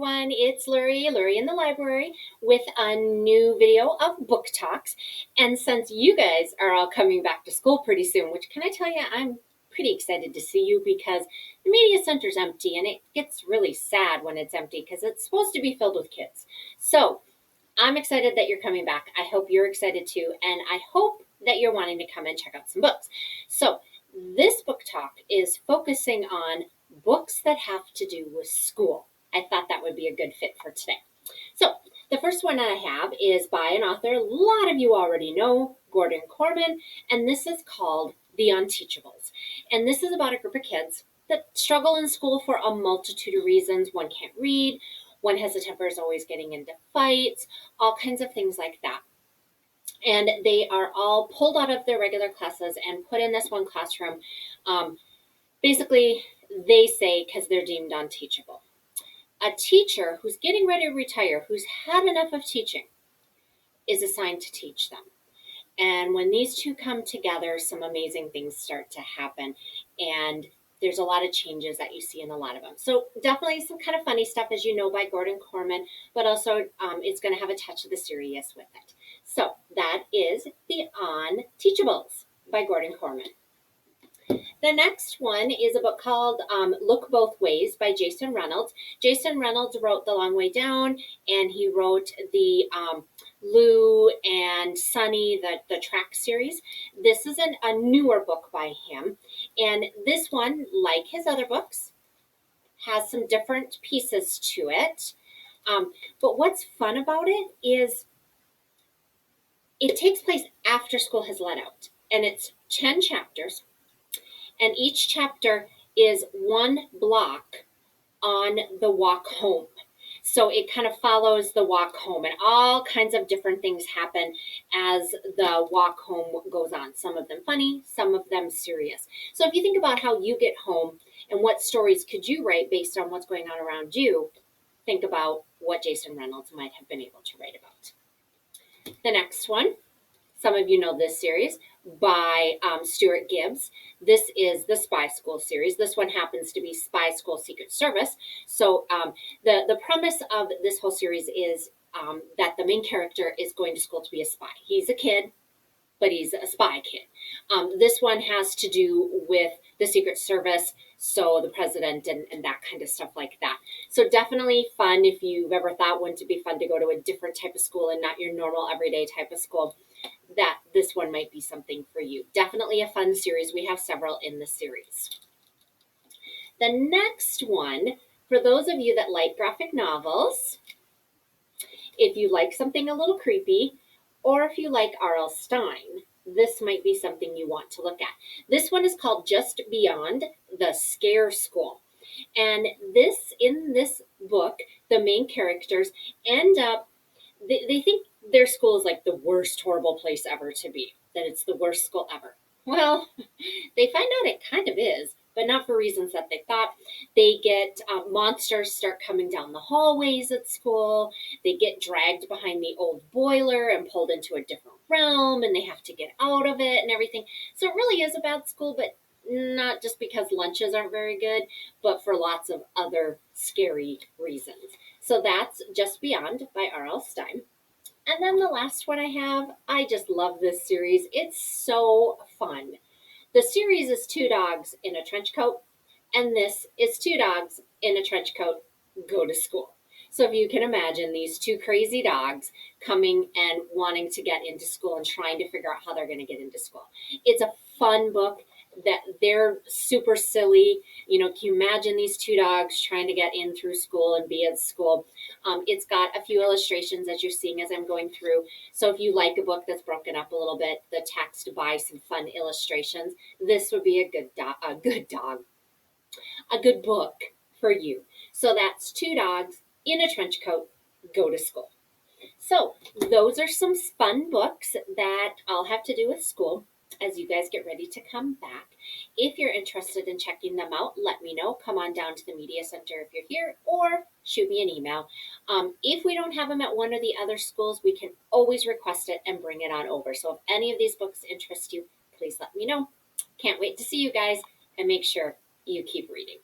everyone, it's Lurie in the library with a new video of book talks. And since you guys are all coming back to school pretty soon, which can I tell you, I'm pretty excited to see you because the media center's empty and it gets really sad when it's empty because it's supposed to be filled with kids. So I'm excited that you're coming back. I hope you're excited too, and I hope that you're wanting to come and check out some books. So this book talk is focusing on books that have to do with school. I thought that would be a good fit for today. So the first one I have is by an author a lot of you already know, Gordon Corman, and this is called The Unteachables. And this is about a group of kids that struggle in school for a multitude of reasons. One can't read, one has a temper, is always getting into fights, all kinds of things like that. And they are all pulled out of their regular classes and put in this one classroom. Basically, they say because they're deemed unteachable. A teacher who's getting ready to retire, who's had enough of teaching, is assigned to teach them. And when these two come together, some amazing things start to happen. And there's a lot of changes that you see in a lot of them. So definitely some kind of funny stuff, as you know, by Gordon Corman, but also it's going to have a touch of the serious with it. So that is The Unteachables by Gordon Corman. The next one is a book called Look Both Ways by Jason Reynolds. Jason Reynolds wrote The Long Way Down, and he wrote the Lou and Sunny, the track series. This is a newer book by him, and this one, like his other books, has some different pieces to it. But what's fun about it is it takes place after school has let out, and it's 10 chapters. And each chapter is one block on the walk home. So it kind of follows the walk home, and all kinds of different things happen as the walk home goes on. Some of them funny, some of them serious. So if you think about how you get home and what stories could you write based on what's going on around you, think about what Jason Reynolds might have been able to write about. The next one, some of you know this series, by Stuart Gibbs. This is the Spy School series. This one happens to be Spy School Secret Service. So the premise of this whole series is that the main character is going to school to be a spy. He's a kid, but he's a spy kid. This one has to do with the Secret Service, so the president and that kind of stuff like that. So definitely fun if you've ever thought, wouldn't it be fun to go to a different type of school and not your normal everyday type of school, that this one might be something for you. Definitely a fun series. We have several in the series. The next one, for those of you that like graphic novels, if you like something a little creepy, or if you like R.L. Stine, this might be something you want to look at. This one is called Just Beyond the Scare School. And in this book, the main characters end up, they think their school is like the worst horrible place ever to be, that it's the worst school ever. Well, they find out it kind of is, but not for reasons that they thought. They get monsters start coming down the hallways at school. They get dragged behind the old boiler and pulled into a different realm, and they have to get out of it and everything. So it really is a bad school, but not just because lunches aren't very good, but for lots of other scary reasons. So that's Just Beyond by R.L. Stine. And then the last one I have, I just love this series. It's so fun. The series is Two Dogs in a Trench Coat, and this is Two Dogs in a Trench Coat Go to School. So if you can imagine these two crazy dogs coming and wanting to get into school and trying to figure out how they're going to get into school. It's a fun book. That they're super silly. You know, can you imagine these two dogs trying to get in through school and be at school? It's got a few illustrations as you're seeing as I'm going through. So if you like a book that's broken up a little bit, the text by some fun illustrations, this would be a good book for you. So that's Two Dogs in a Trench Coat Go to School. So those are some fun books that all have to do with school as you guys get ready to come back. If you're interested in checking them out, let me know. Come on down to the Media Center if you're here, or shoot me an email. If we don't have them at one or the other schools, we can always request it and bring it on over. So if any of these books interest you, please let me know. Can't wait to see you guys, and make sure you keep reading.